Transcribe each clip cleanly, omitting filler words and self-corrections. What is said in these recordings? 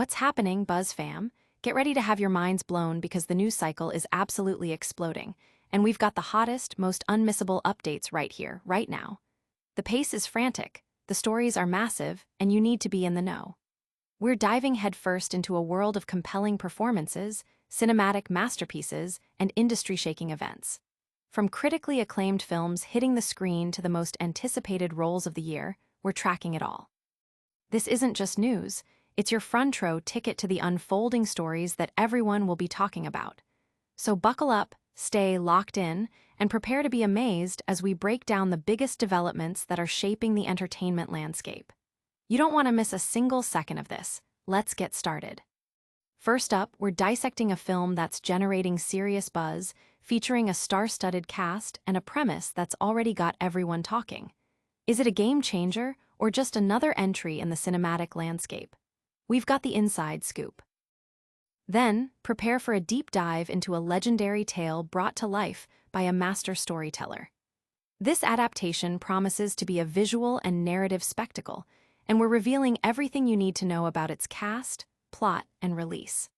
What's happening, Buzz fam? Get ready to have your minds blown because the news cycle is absolutely exploding, and we've got the hottest, most unmissable updates right here, right now. The pace is frantic, the stories are massive, and you need to be in the know. We're diving headfirst into a world of compelling performances, cinematic masterpieces, and industry-shaking events. From critically acclaimed films hitting the screen to the most anticipated roles of the year, we're tracking it all. This isn't just news, it's your front row ticket to the unfolding stories that everyone will be talking about. So buckle up, stay locked in, and prepare to be amazed as we break down the biggest developments that are shaping the entertainment landscape. You don't want to miss a single second of this. Let's get started. First up, we're dissecting a film that's generating serious buzz, featuring a star-studded cast and a premise that's already got everyone talking. Is it a game changer or just another entry in the cinematic landscape? We've got the inside scoop. Then, prepare for a deep dive into a legendary tale brought to life by a master storyteller. This adaptation promises to be a visual and narrative spectacle, and we're revealing everything you need to know about its cast, plot, and release.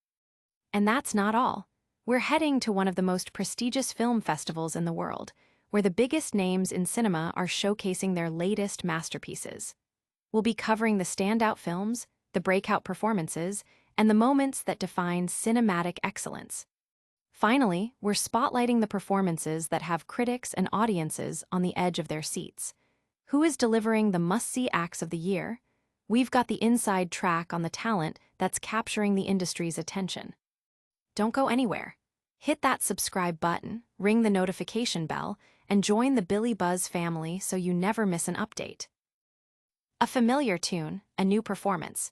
And that's not all. We're heading to one of the most prestigious film festivals in the world, where the biggest names in cinema are showcasing their latest masterpieces. We'll be covering the standout films, the breakout performances, and the moments that define cinematic excellence. Finally, we're spotlighting the performances that have critics and audiences on the edge of their seats. Who is delivering the must-see acts of the year? We've got the inside track on the talent that's capturing the industry's attention. Don't go anywhere. Hit that subscribe button, ring the notification bell, and join the Billy Buzz family so you never miss an update. A familiar tune, a new performance.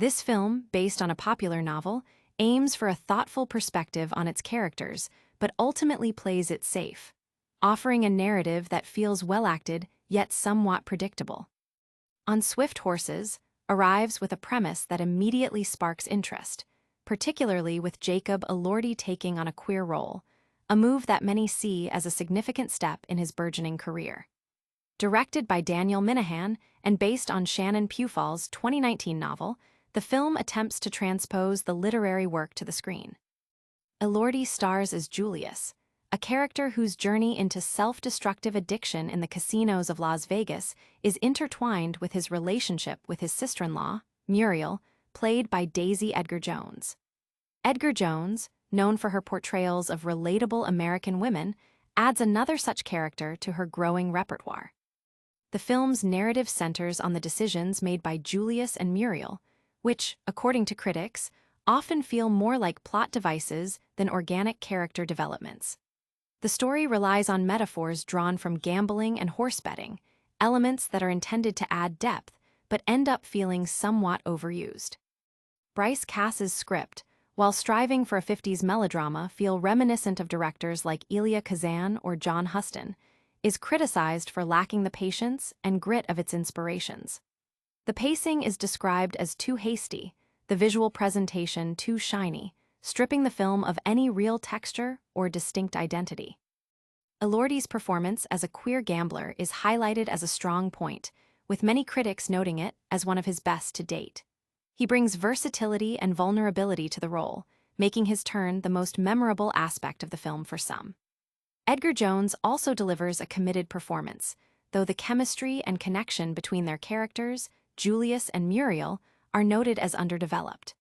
This film, based on a popular novel, aims for a thoughtful perspective on its characters, but ultimately plays it safe, offering a narrative that feels well-acted yet somewhat predictable. On Swift Horses arrives with a premise that immediately sparks interest, particularly with Jacob Elordi taking on a queer role, a move that many see as a significant step in his burgeoning career. Directed by Daniel Minahan and based on Shannon Pewfall's 2019 novel, the film attempts to transpose the literary work to the screen. Elordi stars as Julius, a character whose journey into self-destructive addiction in the casinos of Las Vegas is intertwined with his relationship with his sister-in-law, Muriel, played by Daisy Edgar Jones. Edgar Jones, known for her portrayals of relatable American women, adds another such character to her growing repertoire. The film's narrative centers on the decisions made by Julius and Muriel, which, according to critics, often feel more like plot devices than organic character developments. The story relies on metaphors drawn from gambling and horse betting, elements that are intended to add depth but end up feeling somewhat overused. Bryce Cass's script, while striving for a 50s melodrama feel reminiscent of directors like Elia Kazan or John Huston, is criticized for lacking the patience and grit of its inspirations. The pacing is described as too hasty, the visual presentation too shiny, stripping the film of any real texture or distinct identity. Elordi's performance as a queer gambler is highlighted as a strong point, with many critics noting it as one of his best to date. He brings versatility and vulnerability to the role, making his turn the most memorable aspect of the film for some. Edgar Jones also delivers a committed performance, though the chemistry and connection between their characters, Julius and Muriel, are noted as underdeveloped.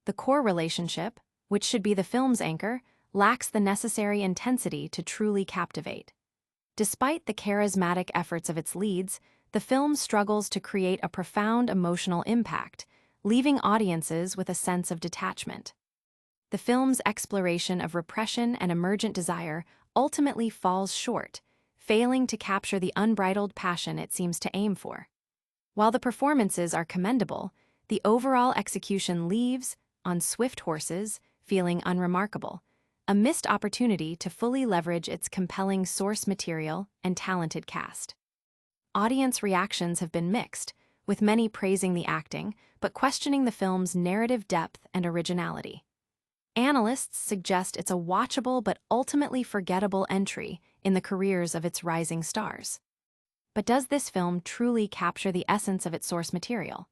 The core relationship, which should be the film's anchor, lacks the necessary intensity to truly captivate. Despite the charismatic efforts of its leads, the film struggles to create a profound emotional impact, leaving audiences with a sense of detachment. The film's exploration of repression and emergent desire ultimately falls short, failing to capture the unbridled passion it seems to aim for. While the performances are commendable, the overall execution leaves, on Swift Horses, feeling unremarkable, a missed opportunity to fully leverage its compelling source material and talented cast. Audience reactions have been mixed, with many praising the acting but questioning the film's narrative depth and originality. Analysts suggest it's a watchable but ultimately forgettable entry in the careers of its rising stars. But does this film truly capture the essence of its source material?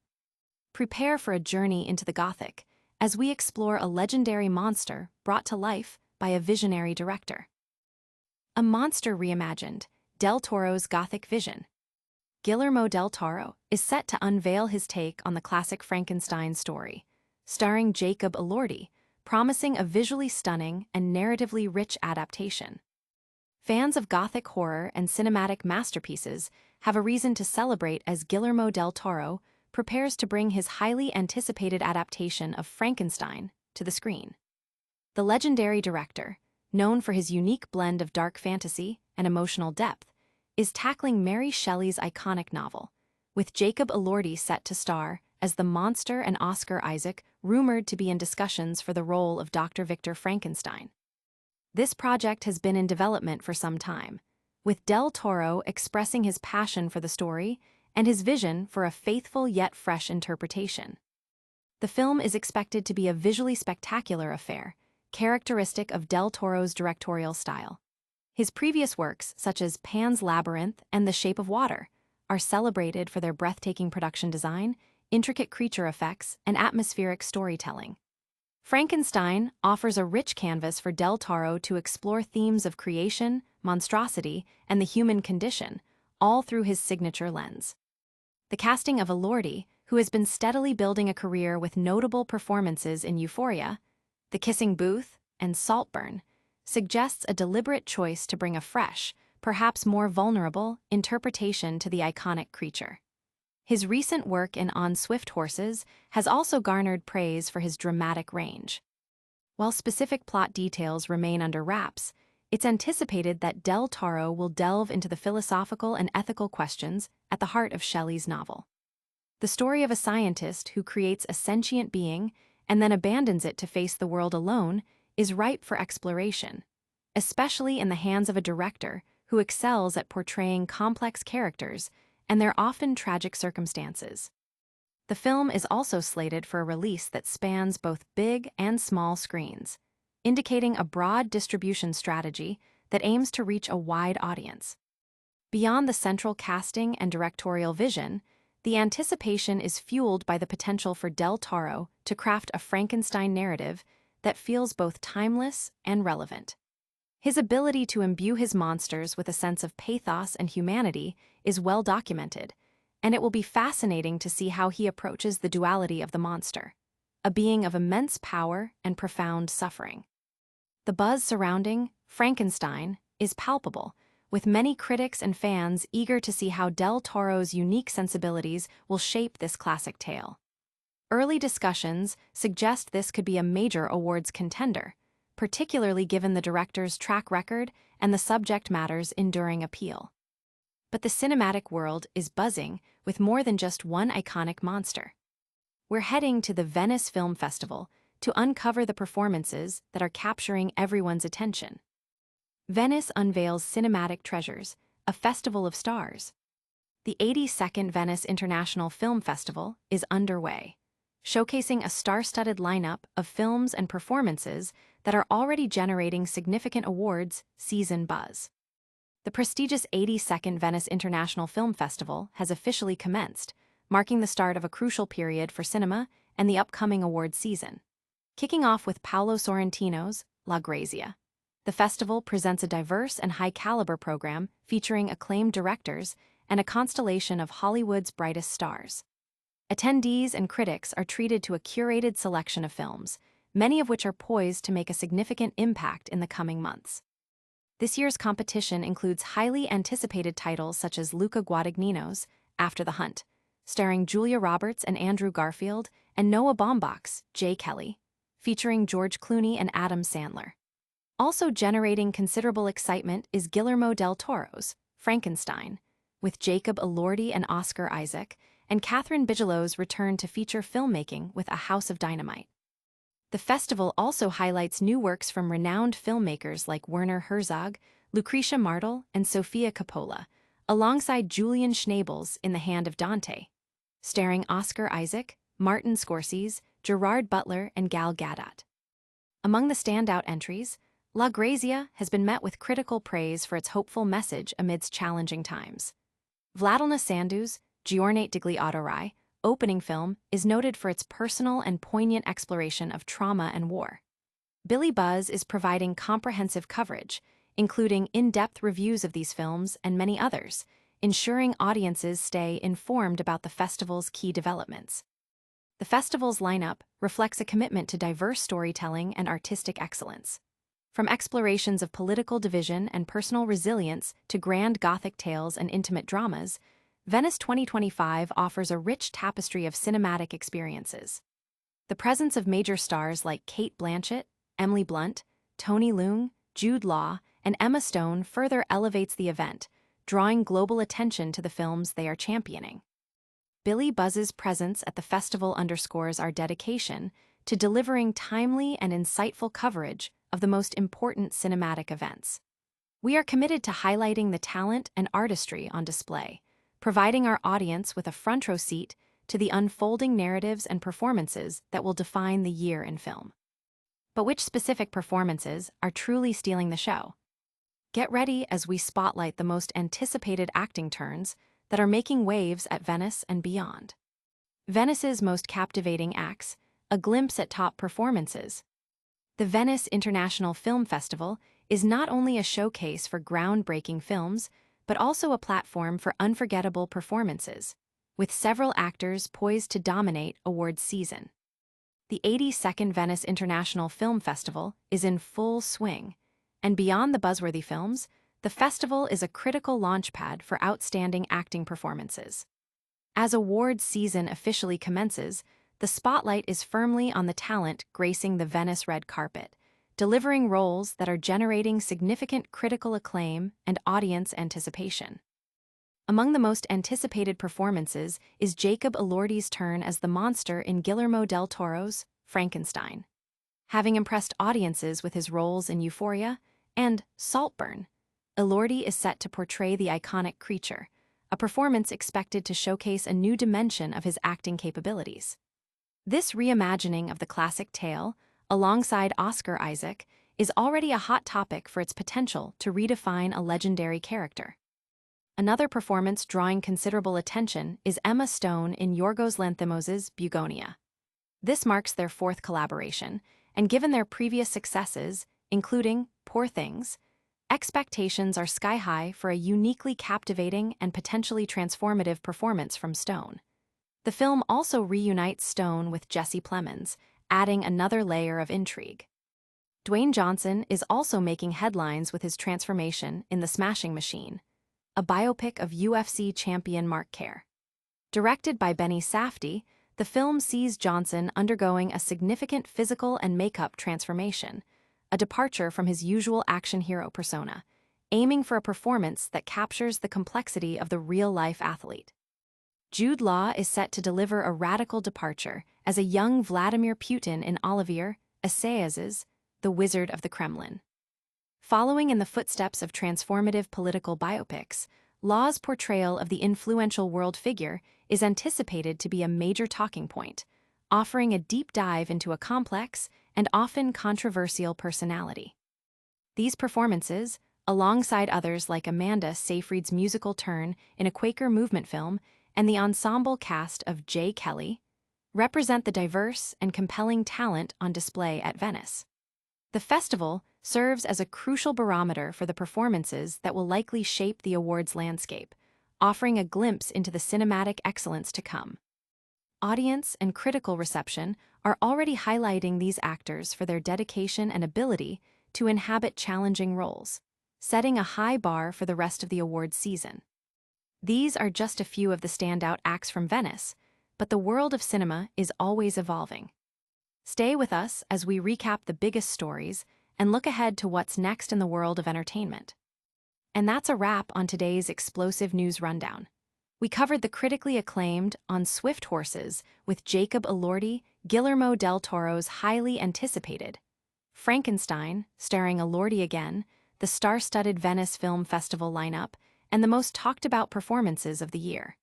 Prepare for a journey into the Gothic as we explore a legendary monster brought to life by a visionary director. A monster reimagined, Del Toro's Gothic vision. Guillermo del Toro is set to unveil his take on the classic Frankenstein story, starring Jacob Elordi, promising a visually stunning and narratively rich adaptation. Fans of Gothic horror and cinematic masterpieces have a reason to celebrate as Guillermo del Toro prepares to bring his highly anticipated adaptation of Frankenstein to the screen. The legendary director, known for his unique blend of dark fantasy and emotional depth, is tackling Mary Shelley's iconic novel, with Jacob Elordi set to star as the monster and Oscar Isaac rumored to be in discussions for the role of Dr. Victor Frankenstein. This project has been in development for some time, with Del Toro expressing his passion for the story and his vision for a faithful yet fresh interpretation. The film is expected to be a visually spectacular affair, characteristic of Del Toro's directorial style. His previous works, such as Pan's Labyrinth and The Shape of Water, are celebrated for their breathtaking production design, intricate creature effects, and atmospheric storytelling. Frankenstein offers a rich canvas for Del Toro to explore themes of creation, monstrosity, and the human condition, all through his signature lens. The casting of Elordi, who has been steadily building a career with notable performances in Euphoria, The Kissing Booth, and Saltburn, suggests a deliberate choice to bring a fresh, perhaps more vulnerable, interpretation to the iconic creature. His recent work in On Swift Horses has also garnered praise for his dramatic range. While specific plot details remain under wraps, it's anticipated that Del Toro will delve into the philosophical and ethical questions at the heart of Shelley's novel. The story of a scientist who creates a sentient being and then abandons it to face the world alone is ripe for exploration, especially in the hands of a director who excels at portraying complex characters and their often tragic circumstances. The film is also slated for a release that spans both big and small screens, indicating a broad distribution strategy that aims to reach a wide audience. Beyond the central casting and directorial vision, the anticipation is fueled by the potential for Del Toro to craft a Frankenstein narrative that feels both timeless and relevant. His ability to imbue his monsters with a sense of pathos and humanity is well documented, and it will be fascinating to see how he approaches the duality of the monster, a being of immense power and profound suffering. The buzz surrounding Frankenstein is palpable, with many critics and fans eager to see how Del Toro's unique sensibilities will shape this classic tale. Early discussions suggest this could be a major awards contender, particularly given the director's track record and the subject matter's enduring appeal. But the cinematic world is buzzing with more than just one iconic monster. We're heading to the Venice Film Festival to uncover the performances that are capturing everyone's attention. Venice unveils Cinematic Treasures, a festival of stars. The 82nd Venice International Film Festival is underway, showcasing a star-studded lineup of films and performances that are already generating significant awards season buzz. The prestigious 82nd Venice International Film Festival has officially commenced, marking the start of a crucial period for cinema and the upcoming award season. Kicking off with Paolo Sorrentino's La Grazia, the festival presents a diverse and high-caliber program featuring acclaimed directors and a constellation of Hollywood's brightest stars. Attendees and critics are treated to a curated selection of films, many of which are poised to make a significant impact in the coming months. This year's competition includes highly anticipated titles such as Luca Guadagnino's After the Hunt, starring Julia Roberts and Andrew Garfield, and Noah Baumbach's Jay Kelly, featuring George Clooney and Adam Sandler. Also generating considerable excitement is Guillermo del Toro's Frankenstein, with Jacob Elordi and Oscar Isaac, and Catherine Bigelow's return to feature filmmaking with A House of Dynamite. The festival also highlights new works from renowned filmmakers like Werner Herzog, Lucretia Martel, and Sofia Coppola, alongside Julian Schnabel's In the Hand of Dante, starring Oscar Isaac, Martin Scorsese, Gerard Butler, and Gal Gadot. Among the standout entries, La Grazia has been met with critical praise for its hopeful message amidst challenging times. Vladilna Sandu's Giornate degli Adorai opening film is noted for its personal and poignant exploration of trauma and war. Billy Buzz is providing comprehensive coverage, including in-depth reviews of these films and many others, ensuring audiences stay informed about the festival's key developments. The festival's lineup reflects a commitment to diverse storytelling and artistic excellence. From explorations of political division and personal resilience to grand Gothic tales and intimate dramas, Venice 2025 offers a rich tapestry of cinematic experiences. The presence of major stars like Cate Blanchett, Emily Blunt, Tony Leung, Jude Law, and Emma Stone further elevates the event, drawing global attention to the films they are championing. Billy Buzz's presence at the festival underscores our dedication to delivering timely and insightful coverage of the most important cinematic events. We are committed to highlighting the talent and artistry on display, providing our audience with a front-row seat to the unfolding narratives and performances that will define the year in film. But which specific performances are truly stealing the show? Get ready as we spotlight the most anticipated acting turns that are making waves at Venice and beyond. Venice's most captivating acts, a glimpse at top performances. The Venice International Film Festival is not only a showcase for groundbreaking films, but also a platform for unforgettable performances, with several actors poised to dominate awards season. The 82nd Venice International Film Festival is in full swing, and beyond the buzzworthy films, the festival is a critical launchpad for outstanding acting performances. As awards season officially commences, the spotlight is firmly on the talent gracing the Venice red carpet, delivering roles that are generating significant critical acclaim and audience anticipation. Among the most anticipated performances is Jacob Elordi's turn as the monster in Guillermo del Toro's Frankenstein. Having impressed audiences with his roles in Euphoria and Saltburn, Elordi is set to portray the iconic creature, a performance expected to showcase a new dimension of his acting capabilities. This reimagining of the classic tale, alongside Oscar Isaac, is already a hot topic for its potential to redefine a legendary character. Another performance drawing considerable attention is Emma Stone in Yorgos Lanthimos' Bugonia. This marks their fourth collaboration, and given their previous successes, including Poor Things, expectations are sky-high for a uniquely captivating and potentially transformative performance from Stone. The film also reunites Stone with Jesse Plemons, adding another layer of intrigue. Dwayne Johnson is also making headlines with his transformation in The Smashing Machine, a biopic of UFC champion Mark Kerr. Directed by Benny Safdie, the film sees Johnson undergoing a significant physical and makeup transformation, a departure from his usual action hero persona, aiming for a performance that captures the complexity of the real-life athlete. Jude Law is set to deliver a radical departure as a young Vladimir Putin in Olivier Assayas's The Wizard of the Kremlin. Following in the footsteps of transformative political biopics, Law's portrayal of the influential world figure is anticipated to be a major talking point, offering a deep dive into a complex and often controversial personality. These performances, alongside others like Amanda Seyfried's musical turn in a Quaker movement film and the ensemble cast of Jay Kelly, represent the diverse and compelling talent on display at Venice. The festival serves as a crucial barometer for the performances that will likely shape the awards landscape, offering a glimpse into the cinematic excellence to come. Audience and critical reception are already highlighting these actors for their dedication and ability to inhabit challenging roles, setting a high bar for the rest of the awards season. These are just a few of the standout acts from Venice, but the world of cinema is always evolving. Stay with us as we recap the biggest stories and look ahead to what's next in the world of entertainment. And that's a wrap on today's explosive news rundown. We covered the critically acclaimed On Swift Horses with Jacob Elordi, Guillermo del Toro's highly anticipated Frankenstein, starring Elordi again, the star-studded Venice Film Festival lineup, and the most talked-about performances of the year.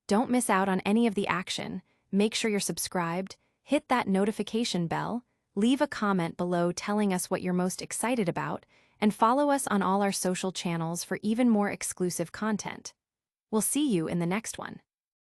Don't miss out on any of the action. Make sure you're subscribed, hit that notification bell, leave a comment below telling us what you're most excited about, and follow us on all our social channels for even more exclusive content. We'll see you in the next one.